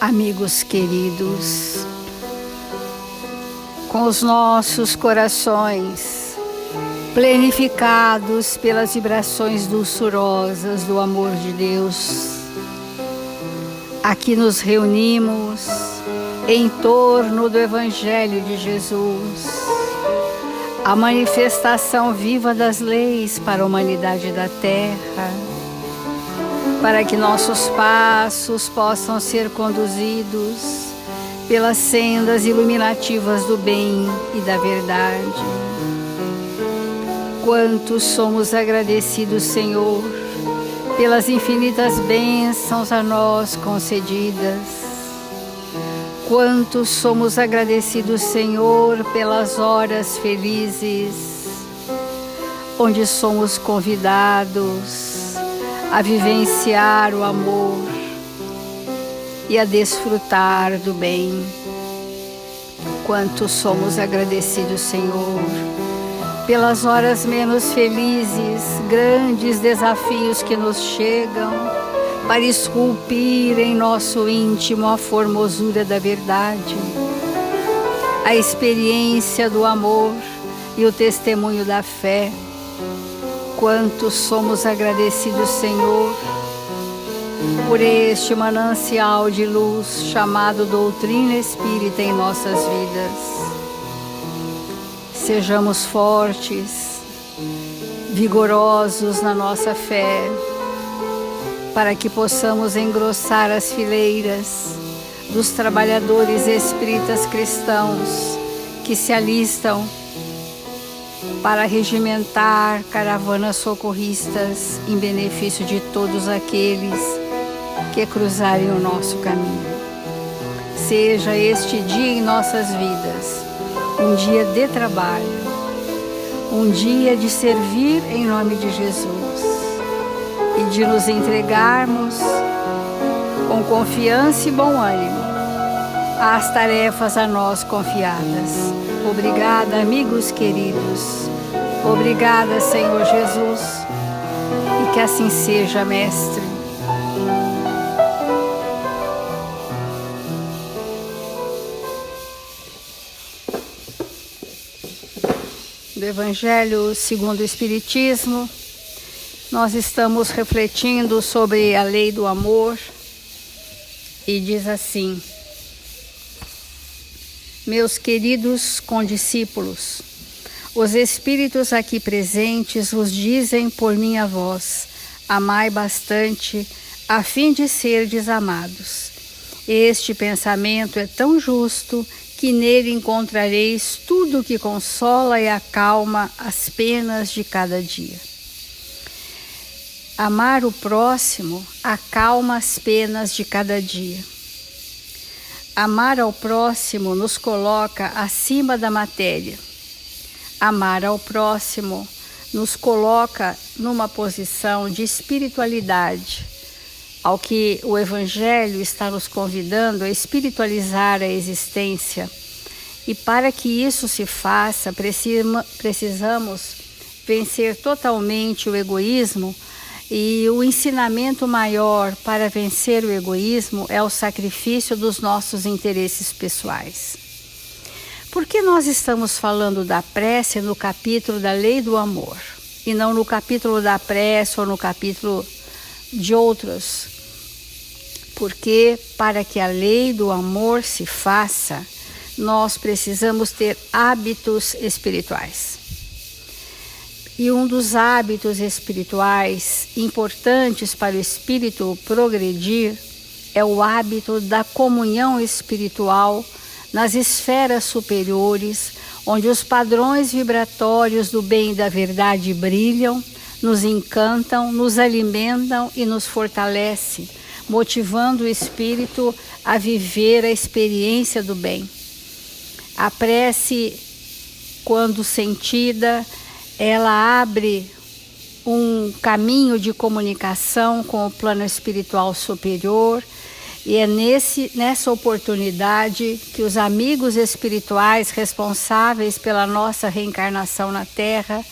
Amigos queridos, com os nossos corações plenificados pelas vibrações dulçurosas do amor de Deus, aqui nos reunimos em torno do Evangelho de Jesus, a manifestação viva das leis para a humanidade da Terra, para que nossos passos possam ser conduzidos pelas sendas iluminativas do bem e da verdade. Quantos somos agradecidos, Senhor, pelas infinitas bênçãos a nós concedidas. Quantos somos agradecidos, Senhor, pelas horas felizes, onde somos convidados a vivenciar o amor e a desfrutar do bem. Quanto somos agradecidos, Senhor, pelas horas menos felizes, grandes desafios que nos chegam para esculpir em nosso íntimo a formosura da verdade, a experiência do amor e o testemunho da fé. Quanto somos agradecidos, Senhor, por este manancial de luz chamado doutrina espírita em nossas vidas. Sejamos fortes, vigorosos na nossa fé, para que possamos engrossar as fileiras dos trabalhadores espíritas cristãos que se alistam para regimentar caravanas socorristas em benefício de todos aqueles que cruzarem o nosso caminho. Seja este dia em nossas vidas um dia de trabalho, um dia de servir em nome de Jesus e de nos entregarmos com confiança e bom ânimo às tarefas a nós confiadas. Obrigada, amigos queridos. Obrigada, Senhor Jesus. E que assim seja, Mestre. Do Evangelho segundo o Espiritismo, nós estamos refletindo sobre a lei do amor e diz assim: meus queridos condiscípulos, os Espíritos aqui presentes vos dizem por minha voz: amai bastante, a fim de serdes amados. Este pensamento é tão justo que nele encontrareis tudo que consola e acalma as penas de cada dia. Amar o próximo acalma as penas de cada dia. Amar ao próximo nos coloca acima da matéria. Amar ao próximo nos coloca numa posição de espiritualidade, ao que o Evangelho está nos convidando a espiritualizar a existência. E para que isso se faça, precisamos vencer totalmente o egoísmo. E o ensinamento maior para vencer o egoísmo é o sacrifício dos nossos interesses pessoais. Por que nós estamos falando da prece no capítulo da lei do amor e não no capítulo da prece ou no capítulo de outros? Porque para que a lei do amor se faça, nós precisamos ter hábitos espirituais. E um dos hábitos espirituais importantes para o espírito progredir é o hábito da comunhão espiritual nas esferas superiores, onde os padrões vibratórios do bem e da verdade brilham, nos encantam, nos alimentam e nos fortalecem, motivando o espírito a viver a experiência do bem. A prece, quando sentida, ela abre um caminho de comunicação com o plano espiritual superior, e é nessa oportunidade que os amigos espirituais responsáveis pela nossa reencarnação na Terra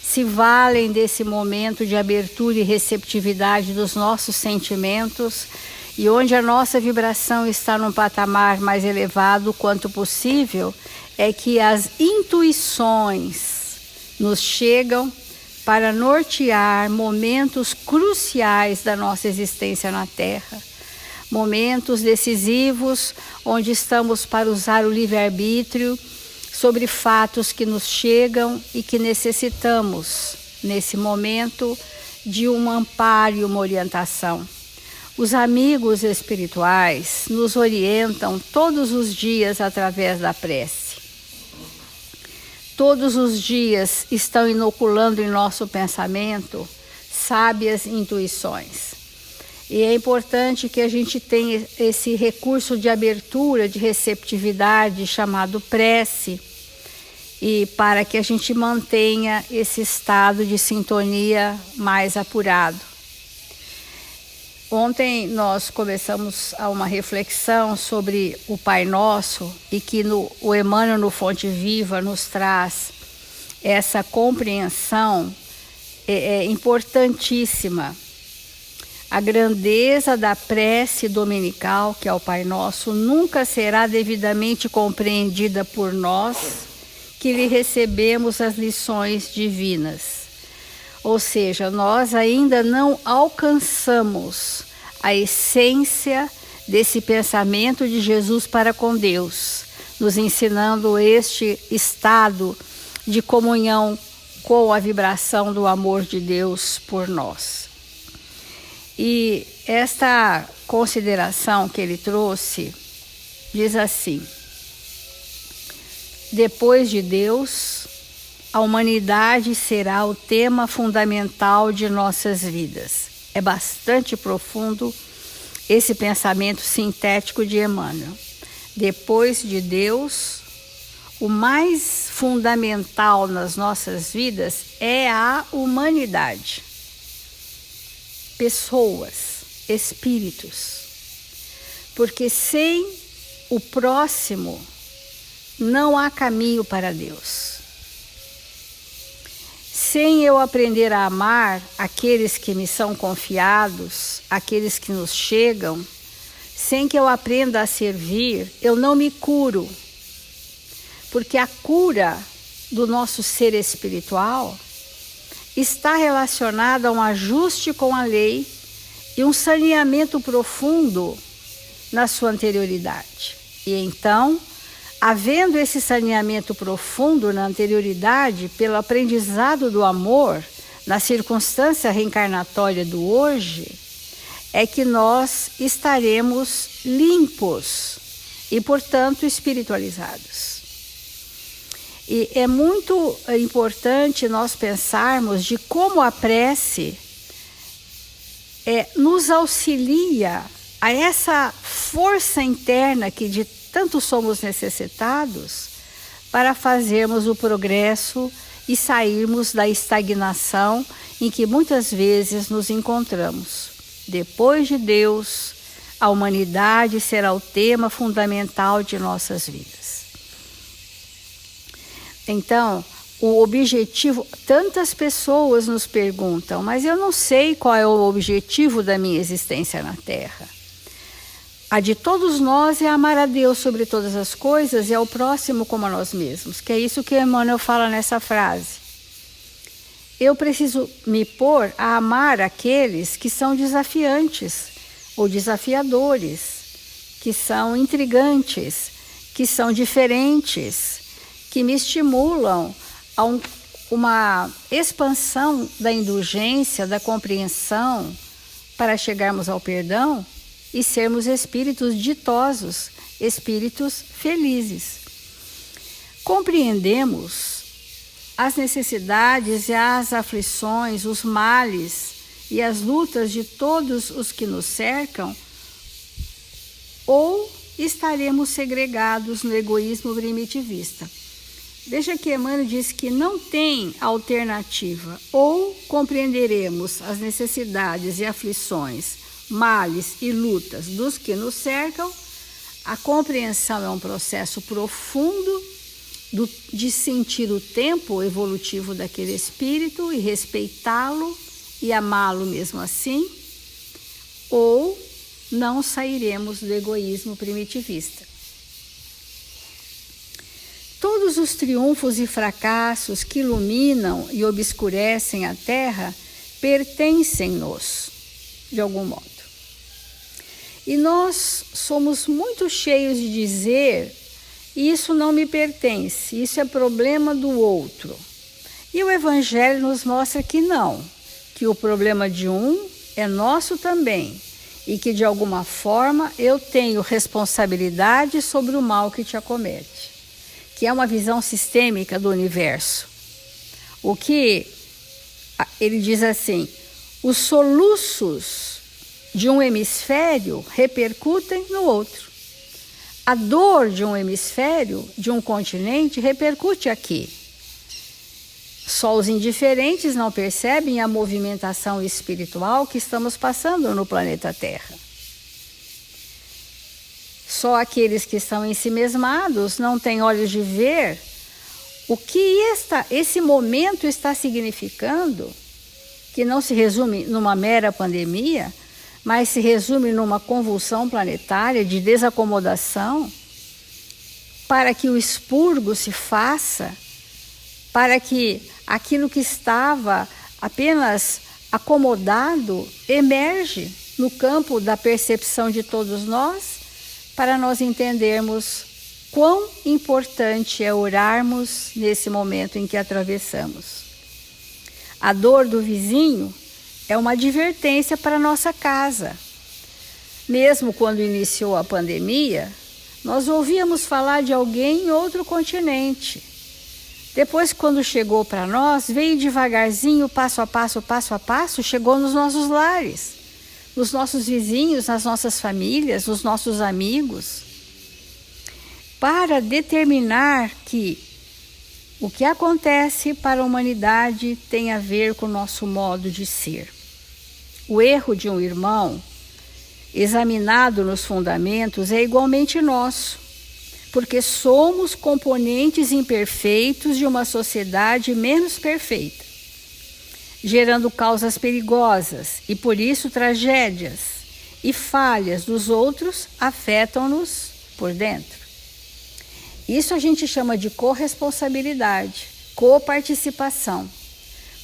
se valem desse momento de abertura e receptividade dos nossos sentimentos e onde a nossa vibração está num patamar mais elevado quanto possível, é que as intuições nos chegam para nortear momentos cruciais da nossa existência na Terra. Momentos decisivos onde estamos para usar o livre-arbítrio sobre fatos que nos chegam e que necessitamos, nesse momento, de um amparo e uma orientação. Os amigos espirituais nos orientam todos os dias através da prece. Todos os dias estão inoculando em nosso pensamento sábias intuições. E é importante que a gente tenha esse recurso de abertura, de receptividade, chamado prece, e para que a gente mantenha esse estado de sintonia mais apurado. Ontem nós começamos a uma reflexão sobre o Pai Nosso e que o Emmanuel no Fonte Viva nos traz essa compreensão importantíssima. A grandeza da prece dominical, que é o Pai Nosso, nunca será devidamente compreendida por nós que lhe recebemos as lições divinas. Ou seja, nós ainda não alcançamos a essência desse pensamento de Jesus para com Deus, nos ensinando este estado de comunhão com a vibração do amor de Deus por nós. E esta consideração que ele trouxe diz assim: depois de Deus, a humanidade será o tema fundamental de nossas vidas. É bastante profundo esse pensamento sintético de Emmanuel. Depois de Deus, o mais fundamental nas nossas vidas é a humanidade. Pessoas, espíritos. Porque sem o próximo não há caminho para Deus. Sem eu aprender a amar aqueles que me são confiados, aqueles que nos chegam, sem que eu aprenda a servir, eu não me curo. Porque a cura do nosso ser espiritual está relacionada a um ajuste com a lei e um saneamento profundo na sua anterioridade. E então, havendo esse saneamento profundo na anterioridade, pelo aprendizado do amor, na circunstância reencarnatória do hoje, é que nós estaremos limpos e, portanto, espiritualizados. E é muito importante nós pensarmos de como a prece nos auxilia a essa força interna que de tanto somos necessitados para fazermos o progresso e sairmos da estagnação em que muitas vezes nos encontramos. Depois de Deus, a humanidade será o tema fundamental de nossas vidas. Então, o objetivo, tantas pessoas nos perguntam, mas eu não sei qual é o objetivo da minha existência na Terra. A de todos nós é amar a Deus sobre todas as coisas e ao próximo como a nós mesmos, que é isso que Emmanuel fala nessa frase. Eu preciso me pôr a amar aqueles que são desafiantes ou desafiadores, que são intrigantes, que são diferentes, que me estimulam a uma expansão da indulgência, da compreensão, para chegarmos ao perdão e sermos espíritos ditosos, espíritos felizes. Compreendemos as necessidades e as aflições, os males e as lutas de todos os que nos cercam, ou estaremos segregados no egoísmo primitivista. Veja que Emmanuel diz que não tem alternativa. Ou compreenderemos as necessidades e aflições, males e lutas dos que nos cercam. A compreensão é um processo profundo de sentir o tempo evolutivo daquele espírito e respeitá-lo e amá-lo mesmo assim. Ou não sairemos do egoísmo primitivista. Todos os triunfos e fracassos que iluminam e obscurecem a Terra pertencem-nos, de algum modo. E nós somos muito cheios de dizer: isso não me pertence, isso é problema do outro. E o Evangelho nos mostra que não, que o problema de um é nosso também, e que de alguma forma eu tenho responsabilidade sobre o mal que te acomete, que é uma visão sistêmica do universo. O que ele diz assim: os soluços de um hemisfério repercutem no outro. A dor de um hemisfério, de um continente, repercute aqui. Só os indiferentes não percebem a movimentação espiritual que estamos passando no planeta Terra. Só aqueles que estão ensimesmados não têm olhos de ver o que esse momento está significando, que não se resume numa mera pandemia, mas se resume numa convulsão planetária de desacomodação, para que o expurgo se faça, para que aquilo que estava apenas acomodado emerge no campo da percepção de todos nós, para nós entendermos quão importante é orarmos nesse momento em que atravessamos. A dor do vizinho é uma advertência para a nossa casa. Mesmo quando iniciou a pandemia, nós ouvíamos falar de alguém em outro continente. Depois, quando chegou para nós, veio devagarzinho, passo a passo, chegou nos nossos lares, nos nossos vizinhos, nas nossas famílias, nos nossos amigos, para determinar que o que acontece para a humanidade tem a ver com o nosso modo de ser. O erro de um irmão, examinado nos fundamentos, é igualmente nosso, porque somos componentes imperfeitos de uma sociedade menos perfeita, gerando causas perigosas e, por isso, tragédias e falhas dos outros afetam-nos por dentro. Isso a gente chama de corresponsabilidade, coparticipação.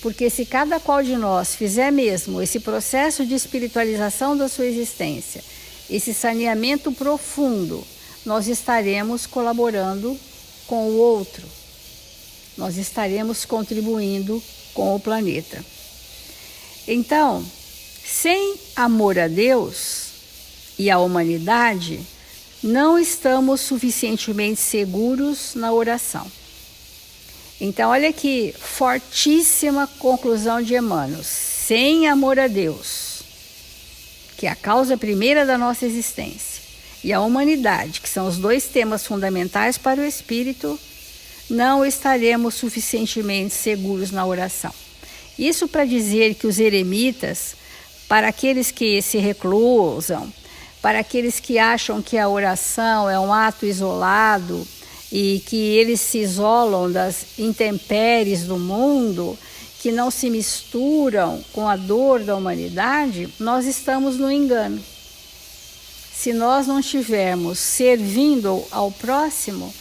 Porque se cada qual de nós fizer mesmo esse processo de espiritualização da sua existência, esse saneamento profundo, nós estaremos colaborando com o outro. Nós estaremos contribuindo com o planeta. Então, sem amor a Deus e à humanidade, não estamos suficientemente seguros na oração. Então, olha que fortíssima conclusão de Emmanuel. Sem amor a Deus, que é a causa primeira da nossa existência, e a humanidade, que são os dois temas fundamentais para o espírito, não estaremos suficientemente seguros na oração. Isso para dizer que os eremitas, para aqueles que se reclusam, para aqueles que acham que a oração é um ato isolado e que eles se isolam das intempéries do mundo, que não se misturam com a dor da humanidade, nós estamos no engano. Se nós não estivermos servindo ao próximo,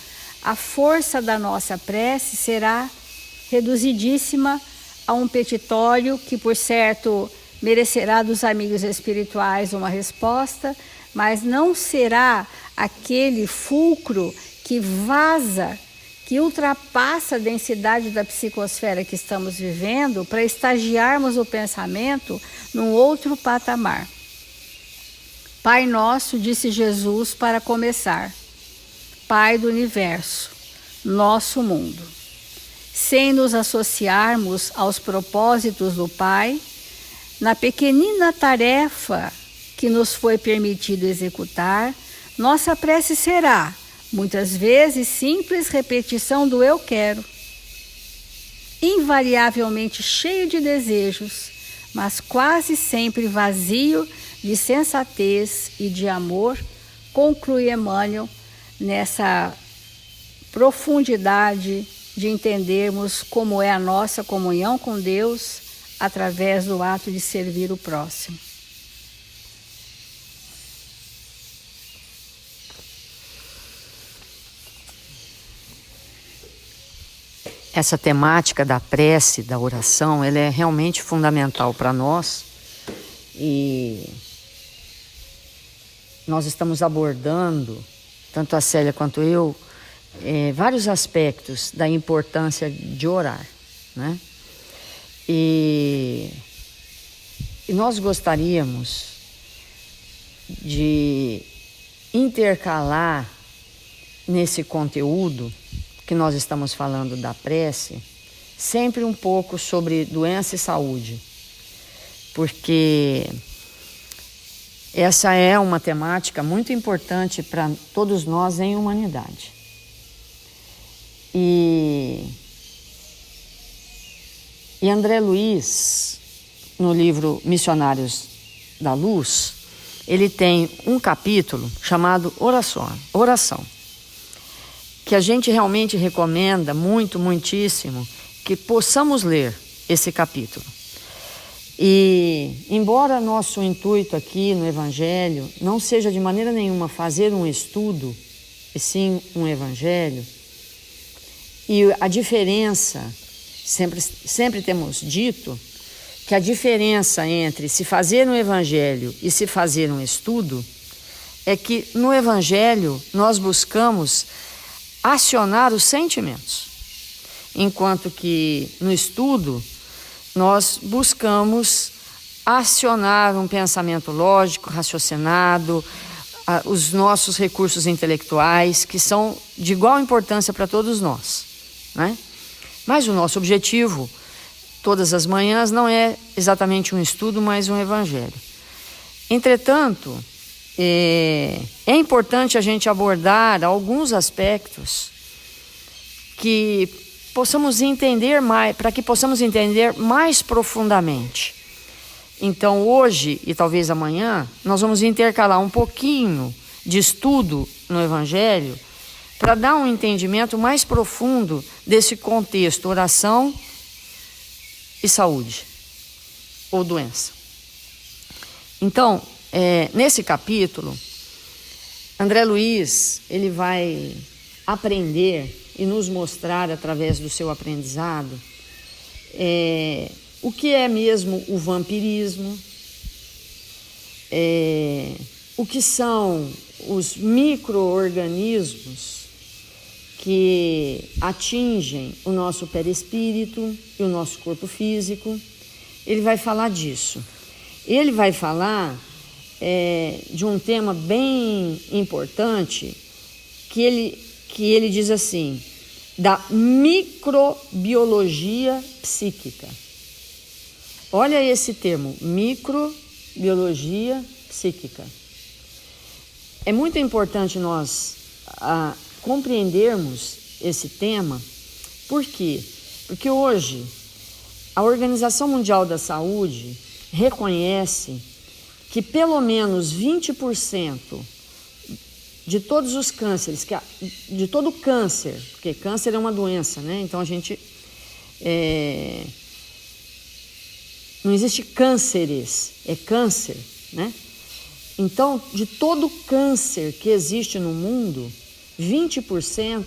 a força da nossa prece será reduzidíssima a um petitório que, por certo, merecerá dos amigos espirituais uma resposta, mas não será aquele fulcro que vaza, que ultrapassa a densidade da psicosfera que estamos vivendo para estagiarmos o pensamento num outro patamar. Pai nosso, disse Jesus para começar, Pai do universo, nosso mundo. Sem nos associarmos aos propósitos do Pai, na pequenina tarefa que nos foi permitido executar, nossa prece será, muitas vezes, simples repetição do eu quero, invariavelmente cheio de desejos, mas quase sempre vazio de sensatez e de amor, conclui Emmanuel nessa profundidade de entendermos como é a nossa comunhão com Deus através do ato de servir o próximo. essa temática da prece, da oração, ela é realmente fundamental para nós. E nós estamos abordando, tanto a Célia quanto eu, vários aspectos da importância de orar, né? E nós gostaríamos de intercalar nesse conteúdo que nós estamos falando da prece, sempre um pouco sobre doença e saúde, porque essa é uma temática muito importante para todos nós em humanidade. E André Luiz, no livro Missionários da Luz, ele tem um capítulo chamado Oração, que a gente realmente recomenda muitíssimo que possamos ler esse capítulo. E embora nosso intuito aqui no Evangelho não seja de maneira nenhuma fazer um estudo, e sim um Evangelho, e a diferença, sempre temos dito, que a diferença entre se fazer um Evangelho e se fazer um estudo é que no Evangelho nós buscamos acionar os sentimentos, enquanto que no estudo nós buscamos acionar um pensamento lógico, raciocinado, os nossos recursos intelectuais, que são de igual importância para todos nós, né? Mas o nosso objetivo, todas as manhãs, não é exatamente um estudo, mas um evangelho. Entretanto, é importante a gente abordar alguns aspectos que possamos entender mais, para que possamos entender mais profundamente. Então, hoje e talvez amanhã, nós vamos intercalar um pouquinho de estudo no Evangelho para dar um entendimento mais profundo desse contexto, oração e saúde, ou doença. Então, nesse capítulo, André Luiz, ele vai aprender e nos mostrar através do seu aprendizado o que é mesmo o vampirismo, o que são os micro-organismos que atingem o nosso perispírito e o nosso corpo físico. Ele vai falar disso. Ele vai falar de um tema bem importante que ele diz assim, da microbiologia psíquica. Olha esse termo, microbiologia psíquica. É muito importante nós compreendermos esse tema. Por quê? Porque hoje a Organização Mundial da Saúde reconhece que pelo menos 20% de todos os cânceres, de todo câncer, porque câncer é uma doença, né? Então a gente não existe cânceres, é câncer, né? Então, de todo câncer que existe no mundo, 20%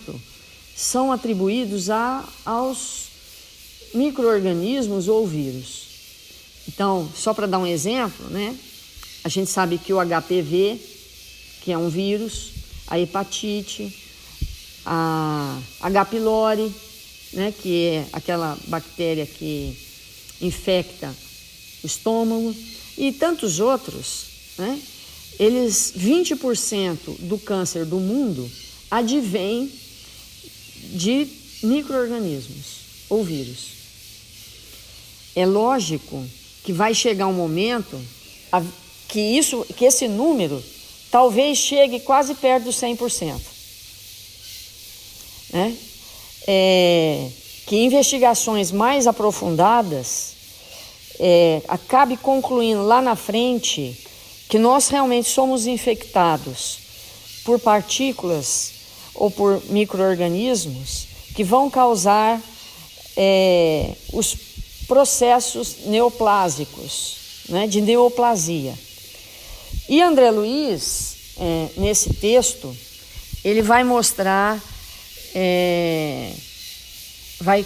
são atribuídos aos micro-organismos ou vírus. Então, só para dar um exemplo, né? A gente sabe que o HPV, que é um vírus, a hepatite, a H. pylori, né? Que é aquela bactéria que infecta o estômago, e tantos outros, né? 20% do câncer do mundo advém de micro-organismos ou vírus. É lógico que vai chegar um momento que esse número talvez chegue quase perto dos 100%. Né? Que investigações mais aprofundadas acabe concluindo lá na frente que nós realmente somos infectados por partículas ou por micro-organismos que vão causar os processos neoplásicos, né, de neoplasia. E André Luiz, nesse texto, ele vai mostrar, vai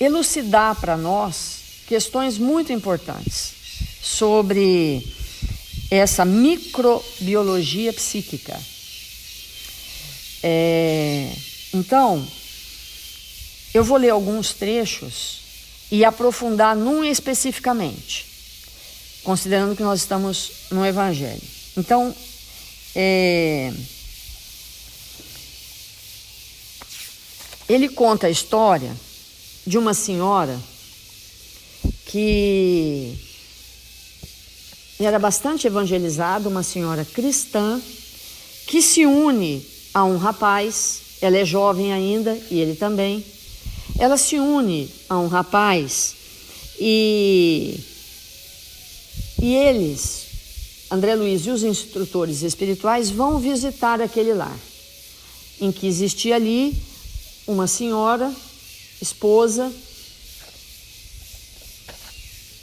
elucidar para nós questões muito importantes sobre essa microbiologia psíquica. Então, eu vou ler alguns trechos e aprofundar num especificamente, considerando que nós estamos no Evangelho. Então, ele conta a história de uma senhora que era bastante evangelizada, uma senhora cristã, que se une a um rapaz. Ela é jovem ainda e ele também. Ela se une a um rapaz e eles, André Luiz e os instrutores espirituais, vão visitar aquele lar, em que existia ali uma senhora, esposa,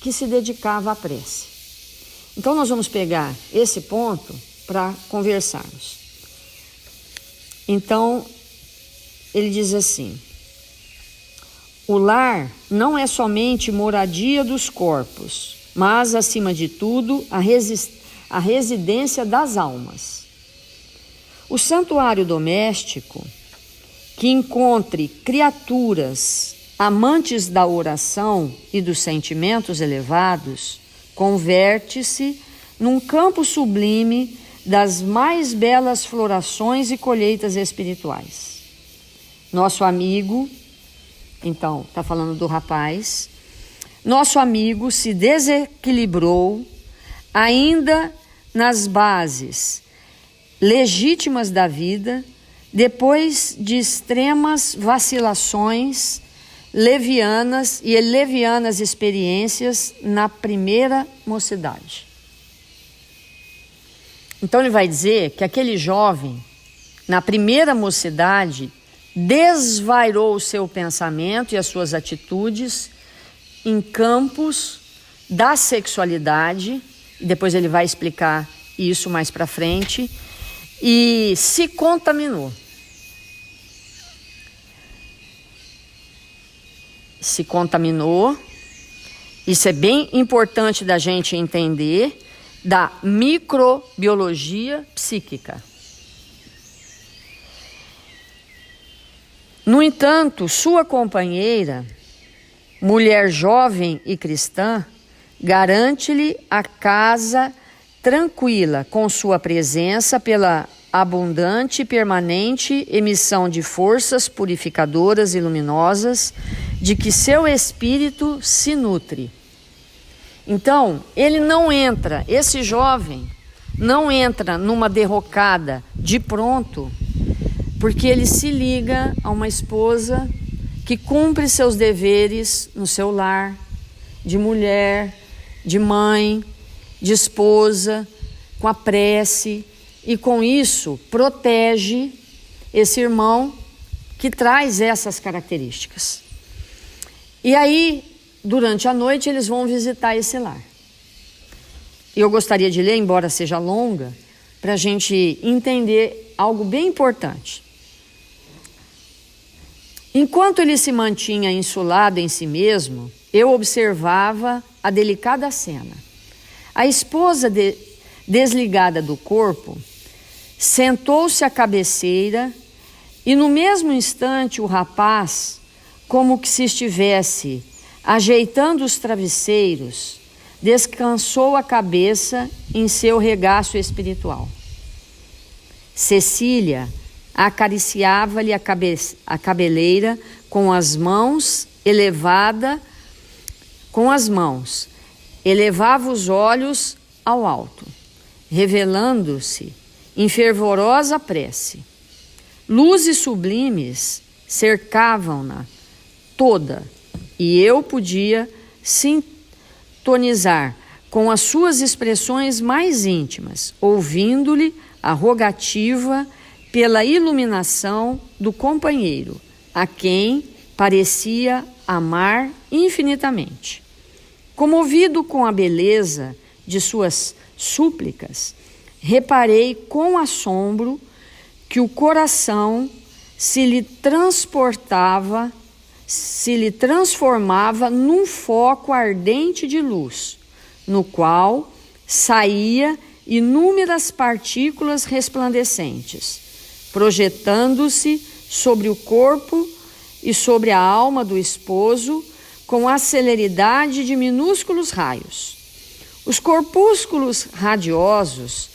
que se dedicava à prece. Então nós vamos pegar esse ponto para conversarmos. Então, ele diz assim: o lar não é somente moradia dos corpos, mas, acima de tudo, a residência das almas. O santuário doméstico, que encontre criaturas amantes da oração e dos sentimentos elevados, converte-se num campo sublime das mais belas florações e colheitas espirituais. Nosso amigo, então, está falando do rapaz, nosso amigo se desequilibrou ainda nas bases legítimas da vida, depois de extremas vacilações levianas experiências na primeira mocidade. Então ele vai dizer que aquele jovem, na primeira mocidade, desvairou o seu pensamento e as suas atitudes em campos da sexualidade, e depois ele vai explicar isso mais para frente, e se contaminou. Se contaminou, isso é bem importante da gente entender, da microbiologia psíquica. No entanto, sua companheira, mulher jovem e cristã, garante-lhe a casa tranquila com sua presença pela abundante e permanente emissão de forças purificadoras e luminosas de que seu espírito se nutre. Então, ele não entra, esse jovem não entra numa derrocada de pronto, porque ele se liga a uma esposa que cumpre seus deveres no seu lar, de mulher, de mãe, de esposa, com a prece, e com isso protege esse irmão que traz essas características. E aí, durante a noite, eles vão visitar esse lar. Eu gostaria de ler, embora seja longa, para a gente entender algo bem importante. Enquanto ele se mantinha insulado em si mesmo, eu observava a delicada cena. A esposa desligada do corpo sentou-se à cabeceira e no mesmo instante o rapaz, como que se estivesse ajeitando os travesseiros, descansou a cabeça em seu regaço espiritual. Cecília acariciava-lhe a cabeleira com as mãos, elevava os olhos ao alto, revelando-se em fervorosa prece. Luzes sublimes cercavam-na toda, e eu podia sintonizar com as suas expressões mais íntimas, ouvindo-lhe a rogativa pela iluminação do companheiro, a quem parecia amar infinitamente. Comovido com a beleza de suas súplicas, reparei com assombro que o coração se lhe transportava se lhe transformava num foco ardente de luz, no qual saía inúmeras partículas resplandecentes, projetando-se sobre o corpo e sobre a alma do esposo com a celeridade de minúsculos raios. Os corpúsculos radiosos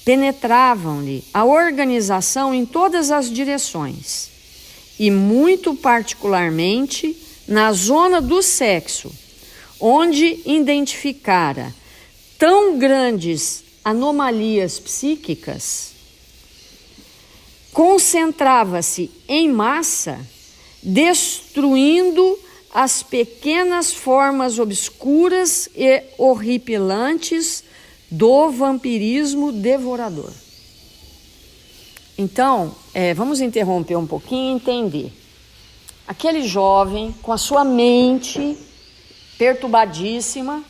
penetravam-lhe a organização em todas as direções, e muito particularmente na zona do sexo, onde identificara tão grandes anomalias psíquicas, concentrava-se em massa, destruindo as pequenas formas obscuras e horripilantes do vampirismo devorador. Então, vamos interromper um pouquinho e entender. Aquele jovem com a sua mente perturbadíssima,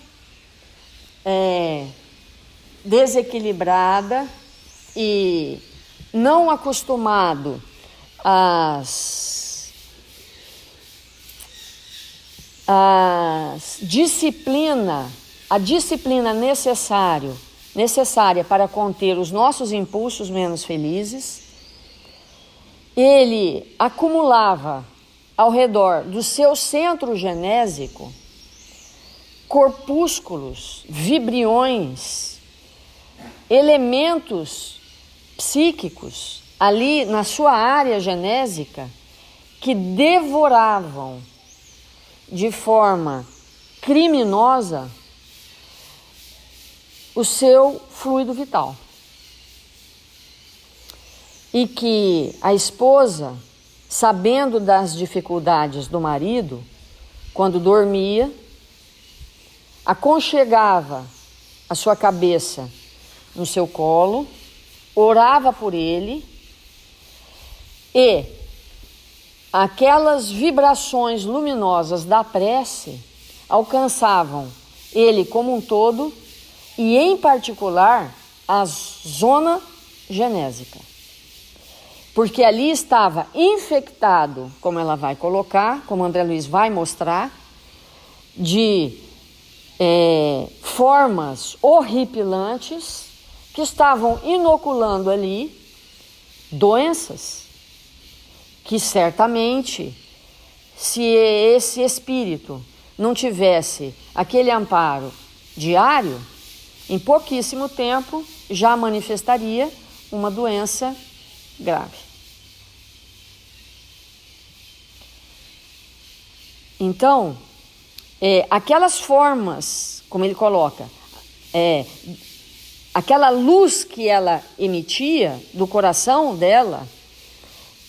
desequilibrada e não acostumado à disciplina necessária para conter os nossos impulsos menos felizes, ele acumulava ao redor do seu centro genésico corpúsculos, vibriões, elementos psíquicos ali na sua área genésica que devoravam de forma criminosa o seu fluido vital. E que a esposa, sabendo das dificuldades do marido, quando dormia, aconchegava a sua cabeça no seu colo, orava por ele e aquelas vibrações luminosas da prece alcançavam ele como um todo e, em particular, a zona genésica. Porque ali estava infectado, como ela vai colocar, como André Luiz vai mostrar, de formas horripilantes que estavam inoculando ali doenças que certamente, se esse espírito não tivesse aquele amparo diário, em pouquíssimo tempo já manifestaria uma doença grave. Então, aquelas formas, como ele coloca, aquela luz que ela emitia do coração dela,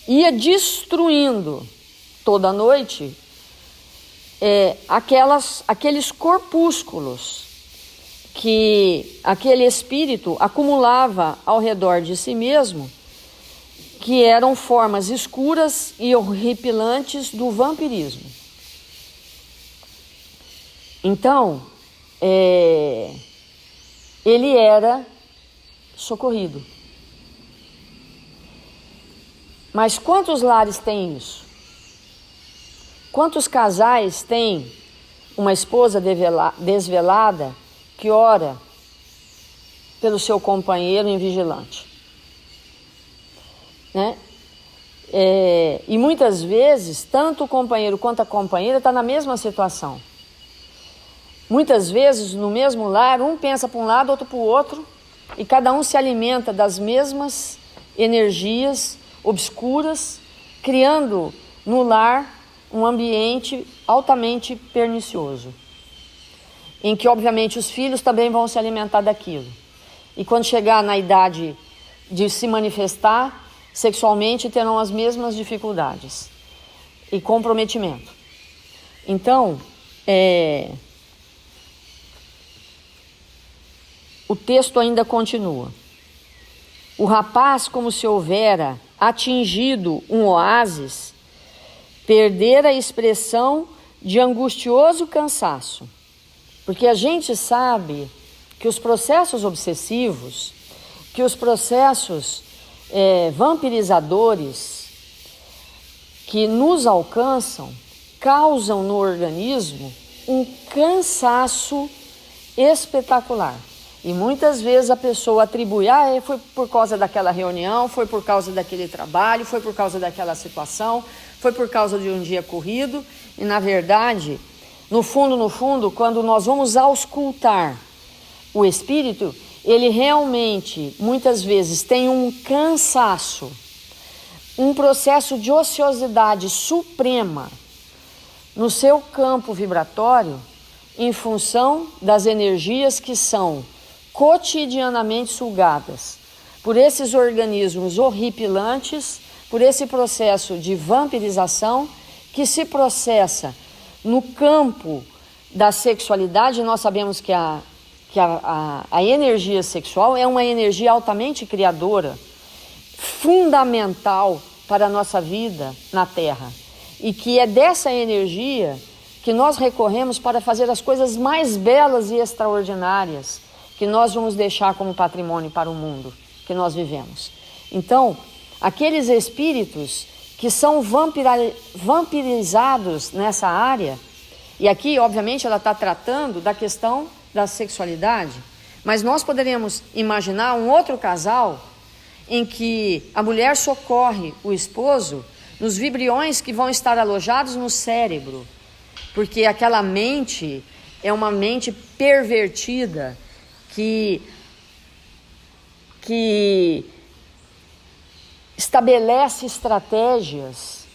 ia destruindo toda noite aqueles corpúsculos que aquele espírito acumulava ao redor de si mesmo, que eram formas escuras e horripilantes do vampirismo. Então, ele era socorrido. Mas quantos lares têm isso? Quantos casais têm uma esposa desvelada que ora pelo seu companheiro invigilante? Né? E muitas vezes, tanto o companheiro quanto a companheira está na mesma situação. Muitas vezes, no mesmo lar, um pensa para um lado, outro para o outro, e cada um se alimenta das mesmas energias obscuras, criando no lar um ambiente altamente pernicioso, em que obviamente os filhos também vão se alimentar daquilo. E quando chegar na idade de se manifestar sexualmente, terão as mesmas dificuldades e comprometimento. Então, o texto ainda continua. O rapaz, como se houvera atingido um oásis, perdera a expressão de angustioso cansaço. Porque a gente sabe que os processos obsessivos, que os processos vampirizadores que nos alcançam, causam no organismo um cansaço espetacular. E muitas vezes a pessoa atribui, foi por causa daquela reunião, foi por causa daquele trabalho, foi por causa daquela situação, foi por causa de um dia corrido. E na verdade, no fundo, quando nós vamos auscultar o espírito, ele realmente, muitas vezes, tem um cansaço, um processo de ociosidade suprema no seu campo vibratório, em função das energias que são cotidianamente sugadas por esses organismos horripilantes, por esse processo de vampirização que se processa no campo da sexualidade. Nós sabemos que a energia sexual é uma energia altamente criadora, fundamental para a nossa vida na Terra, e que é dessa energia que nós recorremos para fazer as coisas mais belas e extraordinárias que nós vamos deixar como patrimônio para o mundo que nós vivemos. Então, aqueles espíritos que são vampirizados nessa área, e aqui, obviamente, ela está tratando da questão da sexualidade, mas nós poderíamos imaginar um outro casal em que a mulher socorre o esposo nos vibriões que vão estar alojados no cérebro, porque aquela mente é uma mente pervertida que estabelece estratégias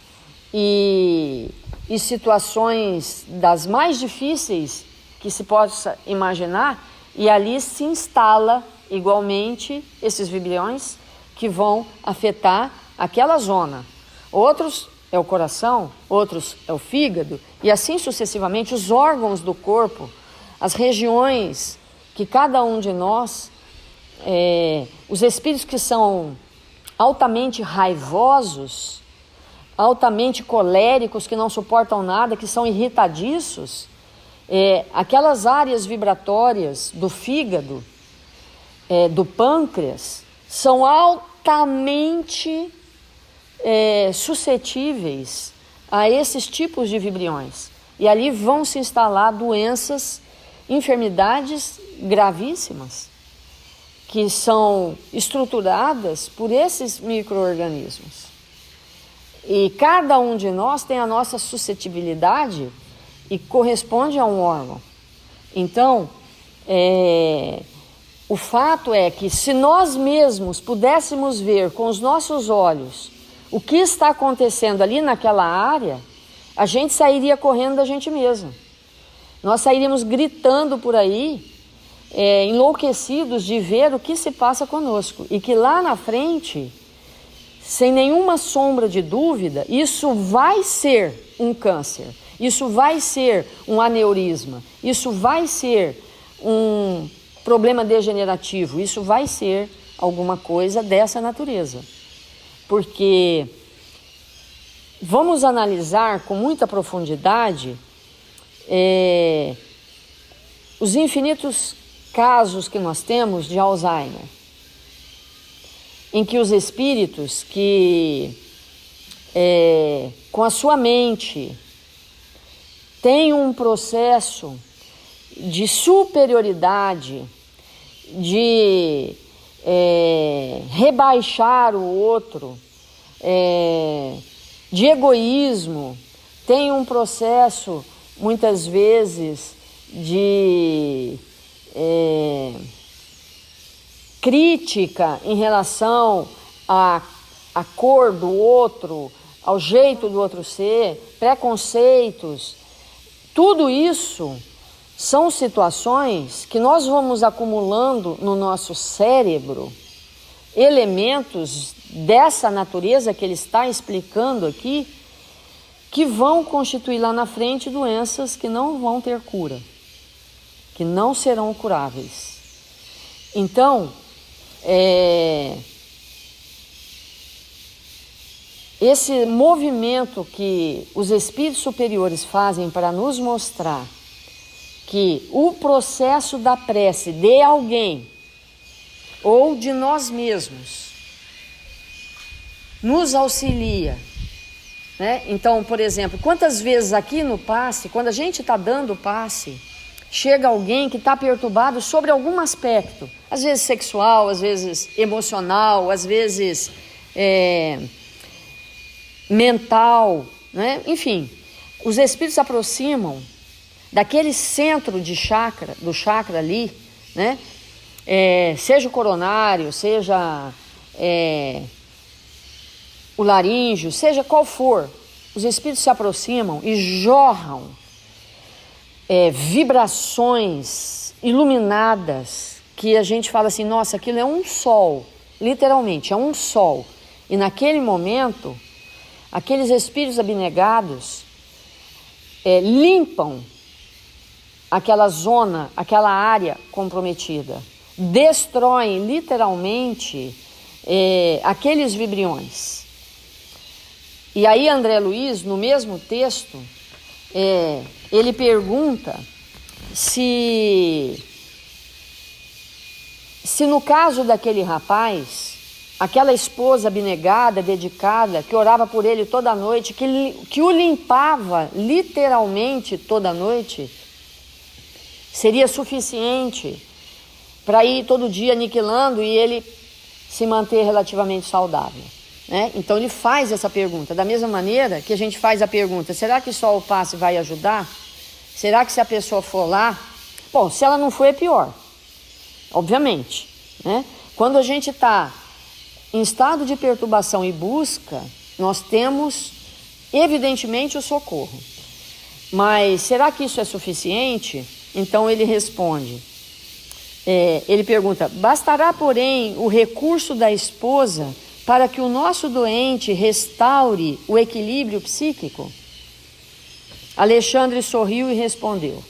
e situações das mais difíceis que se possa imaginar, e ali se instala igualmente esses vibriões que vão afetar aquela zona. Outros é o coração, outros é o fígado, e assim sucessivamente os órgãos do corpo, as regiões que cada um de nós, os espíritos que são altamente raivosos, altamente coléricos, que não suportam nada, que são irritadiços, aquelas áreas vibratórias do fígado, do pâncreas, são altamente suscetíveis a esses tipos de vibriões. E ali vão se instalar doenças, enfermidades gravíssimas, que são estruturadas por esses micro-organismos. E cada um de nós tem a nossa suscetibilidade e corresponde a um órgão. Então, o fato é que se nós mesmos pudéssemos ver com os nossos olhos o que está acontecendo ali naquela área, a gente sairia correndo da gente mesmo. Nós sairíamos gritando por aí, enlouquecidos de ver o que se passa conosco. E que lá na frente, sem nenhuma sombra de dúvida, isso vai ser um câncer, isso vai ser um aneurisma, isso vai ser um problema degenerativo, isso vai ser alguma coisa dessa natureza. Porque vamos analisar com muita profundidade os infinitos casos que nós temos de Alzheimer, em que os espíritos que com a sua mente têm um processo de superioridade, de rebaixar o outro, de egoísmo, tem um processo muitas vezes de crítica em relação à cor do outro, ao jeito do outro ser, preconceitos. Tudo isso são situações que nós vamos acumulando no nosso cérebro, elementos dessa natureza que ele está explicando aqui, que vão constituir lá na frente doenças que não vão ter cura, que não serão curáveis. Então, esse movimento que os espíritos superiores fazem para nos mostrar que o processo da prece de alguém ou de nós mesmos nos auxilia né? Então, por exemplo, quantas vezes aqui no passe, quando a gente está dando o passe, chega alguém que está perturbado sobre algum aspecto, às vezes sexual, às vezes emocional, às vezes mental, né? Enfim, os espíritos se aproximam daquele centro de chakra, do chakra ali, né? Seja o coronário, seja o laríngeo, seja qual for, os espíritos se aproximam e jorram vibrações iluminadas que a gente fala assim, nossa, aquilo é um sol, literalmente, é um sol. E naquele momento, aqueles espíritos abnegados limpam aquela zona, aquela área comprometida, destroem literalmente aqueles vibriões. E aí André Luiz, no mesmo texto, ele pergunta se no caso daquele rapaz, aquela esposa abnegada, dedicada, que orava por ele toda noite, que o limpava literalmente toda noite, seria suficiente para ir todo dia aniquilando e ele se manter relativamente saudável, né? Então ele faz essa pergunta, da mesma maneira que a gente faz a pergunta, será que só o passe vai ajudar? Será que se a pessoa for lá... Bom, se ela não for é pior, obviamente, né? Quando a gente está em estado de perturbação e busca, nós temos evidentemente o socorro. Mas será que isso é suficiente? Então ele responde, ele pergunta, bastará porém o recurso da esposa para que o nosso doente restaure o equilíbrio psíquico? Alexandre sorriu e respondeu,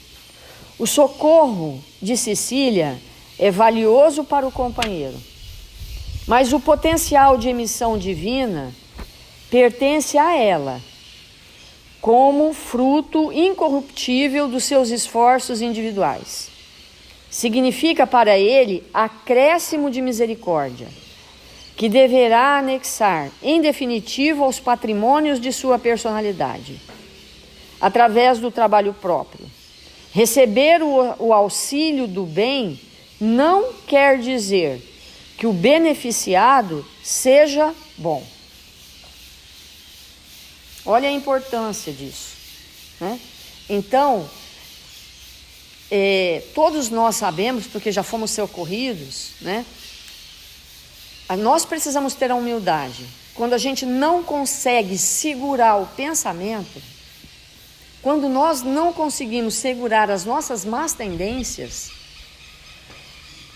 o socorro de Cecília é valioso para o companheiro, mas o potencial de emissão divina pertence a ela, como fruto incorruptível dos seus esforços individuais. Significa para ele acréscimo de misericórdia, que deverá anexar, em definitivo, aos patrimônios de sua personalidade, através do trabalho próprio. Receber o auxílio do bem não quer dizer que o beneficiado seja bom. Olha a importância disso, né? Então, todos nós sabemos, porque já fomos socorridos, né? Nós precisamos ter a humildade. Quando a gente não consegue segurar o pensamento, quando nós não conseguimos segurar as nossas más tendências,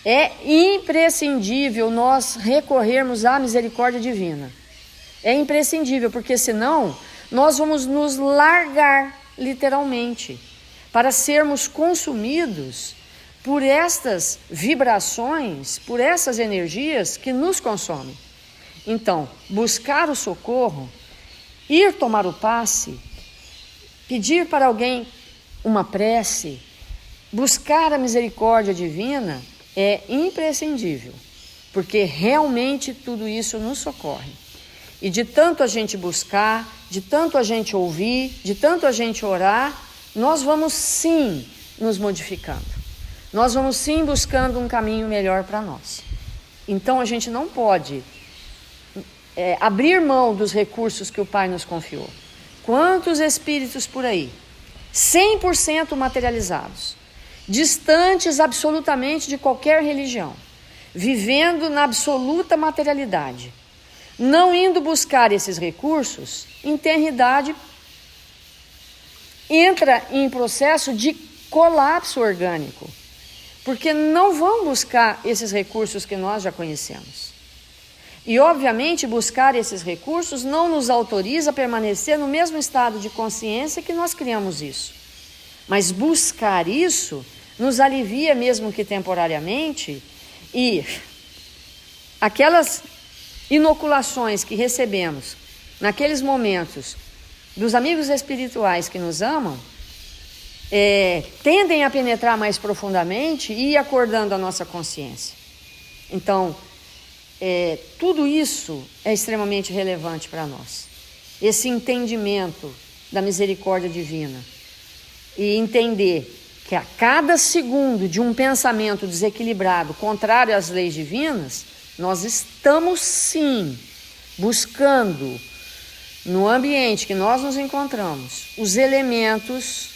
é imprescindível nós recorrermos à misericórdia divina. É imprescindível, porque senão nós vamos nos largar, literalmente, para sermos consumidos por estas vibrações, por essas energias que nos consomem. Então, buscar o socorro, ir tomar o passe, pedir para alguém uma prece, buscar a misericórdia divina é imprescindível, porque realmente tudo isso nos socorre. E de tanto a gente buscar, de tanto a gente ouvir, de tanto a gente orar, nós vamos sim nos modificando. Nós vamos sim buscando um caminho melhor para nós. Então a gente não pode abrir mão dos recursos que o Pai nos confiou. Quantos espíritos por aí, 100% materializados, distantes absolutamente de qualquer religião, vivendo na absoluta materialidade, não indo buscar esses recursos, em tenridade entra em processo de colapso orgânico, porque não vão buscar esses recursos que nós já conhecemos. E, obviamente, buscar esses recursos não nos autoriza a permanecer no mesmo estado de consciência que nós criamos isso. Mas buscar isso nos alivia, mesmo que temporariamente, e aquelas inoculações que recebemos naqueles momentos dos amigos espirituais que nos amam, tendem a penetrar mais profundamente e ir acordando a nossa consciência. Então, tudo isso é extremamente relevante para nós. esse entendimento da misericórdia divina e entender que a cada segundo de um pensamento desequilibrado, contrário às leis divinas, nós estamos sim buscando no ambiente que nós nos encontramos os elementos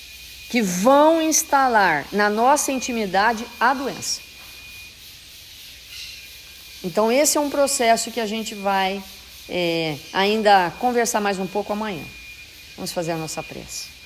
que vão instalar na nossa intimidade a doença. Então esse é um processo que a gente vai ainda conversar mais um pouco amanhã. Vamos fazer a nossa prece.